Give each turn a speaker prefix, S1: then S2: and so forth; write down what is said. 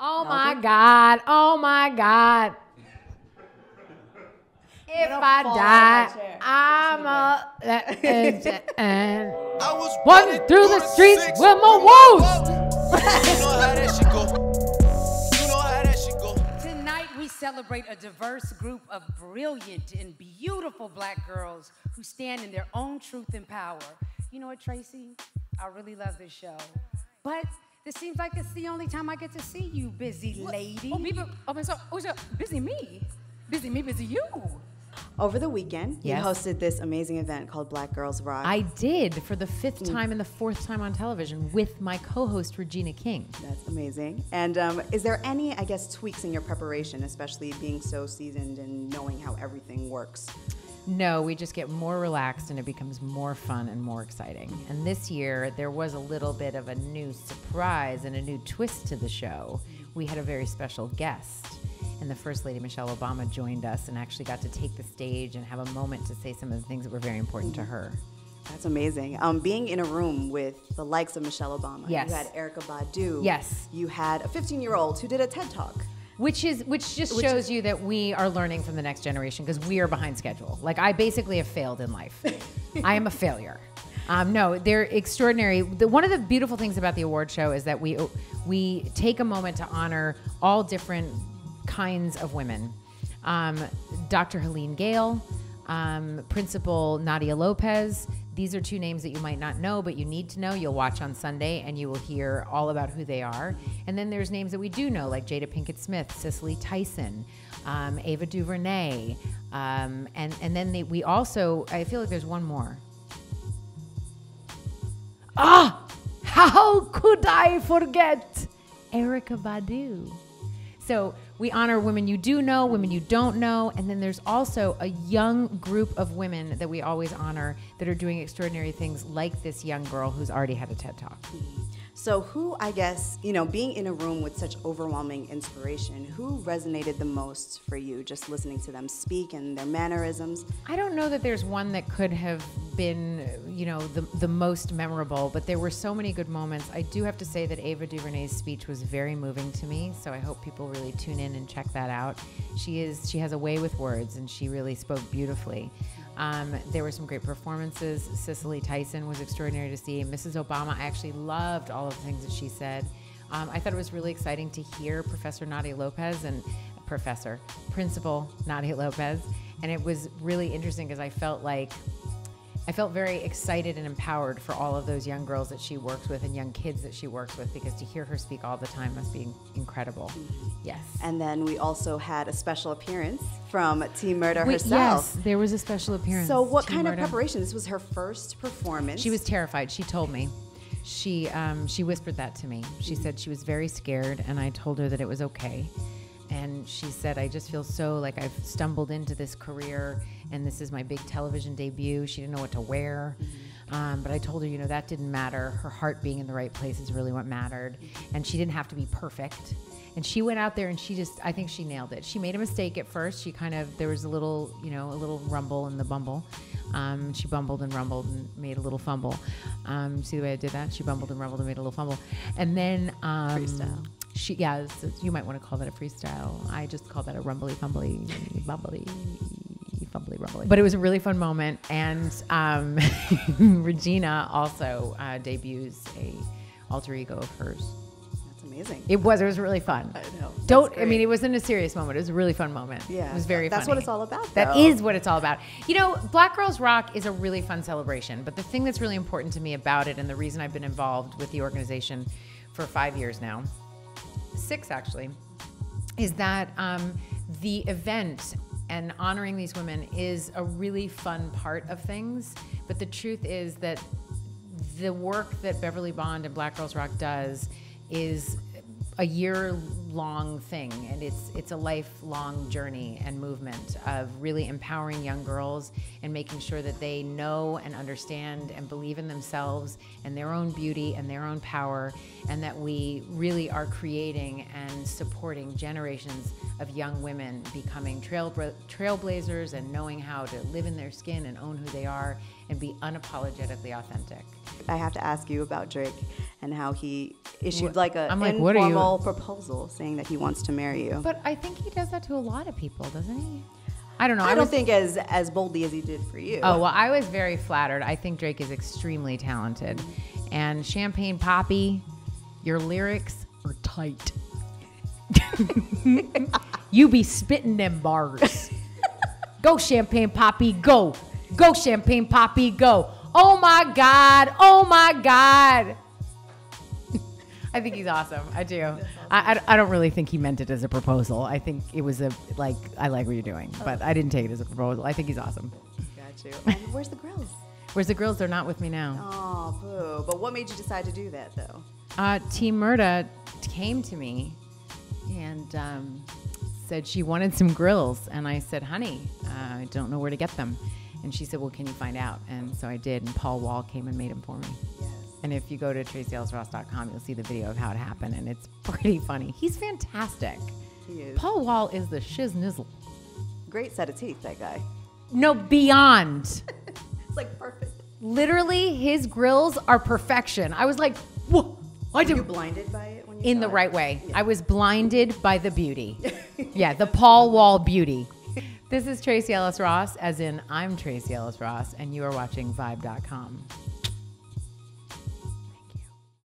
S1: Oh my God. Oh my God. If I die, I'm walking through the streets with my woes.
S2: You know how that shit go. You know how that shit go.
S3: Tonight we celebrate a diverse group of brilliant and beautiful black girls who stand in their own truth and power. You know what, Tracee? I really love this show. But this seems like it's the only time I get to see you, busy lady.
S4: Busy me? Busy me, busy you.
S5: Over the weekend,
S1: Yes.
S5: you hosted this amazing event called Black Girls Rock.
S1: I did for the 5th time and the 4th time on television with my co-host Regina King.
S5: That's amazing. And is there any, I guess, tweaks in your preparation, especially being so seasoned and knowing how everything works?
S1: No, we just get more relaxed and it becomes more fun and more exciting. And this year, there was a little bit of a new surprise and a new twist to the show. We had a very special guest. And the First Lady, Michelle Obama, joined us and actually got to take the stage and have a moment to say some of the things that were very important to her.
S5: That's amazing. Being in a room with the likes of Michelle Obama.
S1: Yes.
S5: You had Erykah Badu.
S1: Yes.
S5: You had a 15-year-old who did a TED Talk.
S1: Which just shows you that we are learning from the next generation because we are behind schedule. Like, I basically have failed in life. I am a failure. No, they're extraordinary. One of the beautiful things about the award show is that we take a moment to honor all different kinds of women. Dr. Helene Gale, Principal Nadia Lopez. These are 2 names that you might not know, but you need to know. You'll watch on Sunday and you will hear all about who they are. And then there's names that we do know, like Jada Pinkett Smith, Cicely Tyson, Ava DuVernay. And then we also, I feel like there's one more. How could I forget Erykah Badu? So we honor women you do know, women you don't know, and then there's also a young group of women that we always honor that are doing extraordinary things, like this young girl who's already had a TED Talk.
S5: So who, I guess, being in a room with such overwhelming inspiration, who resonated the most for you, just listening to them speak and their mannerisms?
S1: I don't know that there's one that could have been, the most memorable, but there were so many good moments. I do have to say that Ava DuVernay's speech was very moving to me, so I hope people really tune in and check that out. She has a way with words, and she really spoke beautifully. There were some great performances. Cicely Tyson was extraordinary to see. Mrs. Obama, I actually loved all of the things that she said. I thought it was really exciting to hear Principal Nadia Lopez, and it was really interesting because I felt very excited and empowered for all of those young girls that she works with and young kids that she works with, because to hear her speak all the time must be incredible. Yes.
S5: And then we also had a special appearance from TMurda herself.
S1: Yes, there was a special appearance.
S5: So what kind of
S1: TMurda.
S5: preparation? This was her first performance.
S1: She was terrified. She told me. She whispered that to me. She said she was very scared, and I told her that it was okay. And she said, I just feel so like I've stumbled into this career, and this is my big television debut. She didn't know what to wear. But I told her, that didn't matter. Her heart being in the right place is really what mattered. And she didn't have to be perfect. And she went out there and I think she nailed it. She made a mistake at first. There was a little rumble in the bumble. She bumbled and rumbled and made a little fumble. See the way I did that? She bumbled and rumbled and made a little fumble. And then,
S5: freestyle.
S1: So you might want to call that a freestyle. I just call that a rumbly, fumbly, bumbly, fumbly, rumbly. But it was a really fun moment. And Regina also debuts a alter ego of hers.
S5: That's amazing.
S1: It was really fun.
S5: I know.
S1: It wasn't a serious moment. It was a really fun moment.
S5: Yeah.
S1: It was very
S5: That's
S1: funny.
S5: what it's all about,
S1: That
S5: though.
S1: is what it's all about. Black Girls Rock is a really fun celebration, but the thing that's really important to me about it, and the reason I've been involved with the organization for 5 years now, 6 actually, is that the event and honoring these women is a really fun part of things. But the truth is that the work that Beverly Bond and Black Girls Rock does is a year-long thing, and it's a lifelong journey and movement of really empowering young girls and making sure that they know and understand and believe in themselves and their own beauty and their own power, and that we really are creating and supporting generations of young women becoming trailblazers and knowing how to live in their skin and own who they are and be unapologetically authentic.
S5: I have to ask you about Drake and how he issued like a
S1: I'm like, what are you?
S5: informal proposal saying that he wants to marry you.
S1: But I think he does that to a lot of people, doesn't he? I don't know.
S5: I don't think as boldly as he did for you.
S1: Oh, well, I was very flattered. I think Drake is extremely talented. And Champagne Poppy, your lyrics are tight. You be spitting them bars. Go, Champagne Poppy, go. Go, Champagne Poppy, go. Oh, my God. Oh, my God. I think he's awesome. I do. Awesome. I don't really think he meant it as a proposal. I think it was I like what you're doing, but I didn't take it as a proposal. I think he's awesome.
S5: Got you. And where's the grills?
S1: Where's the girls? They're not with me now.
S5: Oh, boo. But what made you decide to do that, though?
S1: TMurda came to me and said she wanted some grills. And I said, honey, I don't know where to get them. And she said, well, can you find out? And so I did. And Paul Wall came and made them for me.
S5: Yes.
S1: And if you go to TraceeEllisRoss.com, you'll see the video of how it happened. And it's pretty funny. He's fantastic.
S5: He is.
S1: Paul Wall is the shiznizzle.
S5: Great set of teeth, that guy.
S1: No, beyond.
S5: It's like perfect.
S1: Literally, his grills are perfection. I was like, whoa.
S5: Were you blinded by it when you
S1: In
S5: saw
S1: the
S5: it?
S1: right way.
S5: Yeah.
S1: I was blinded by the beauty. Yeah, the Paul Wall beauty. This is Tracee Ellis Ross, as in I'm Tracee Ellis Ross, and you are watching Vibe.com.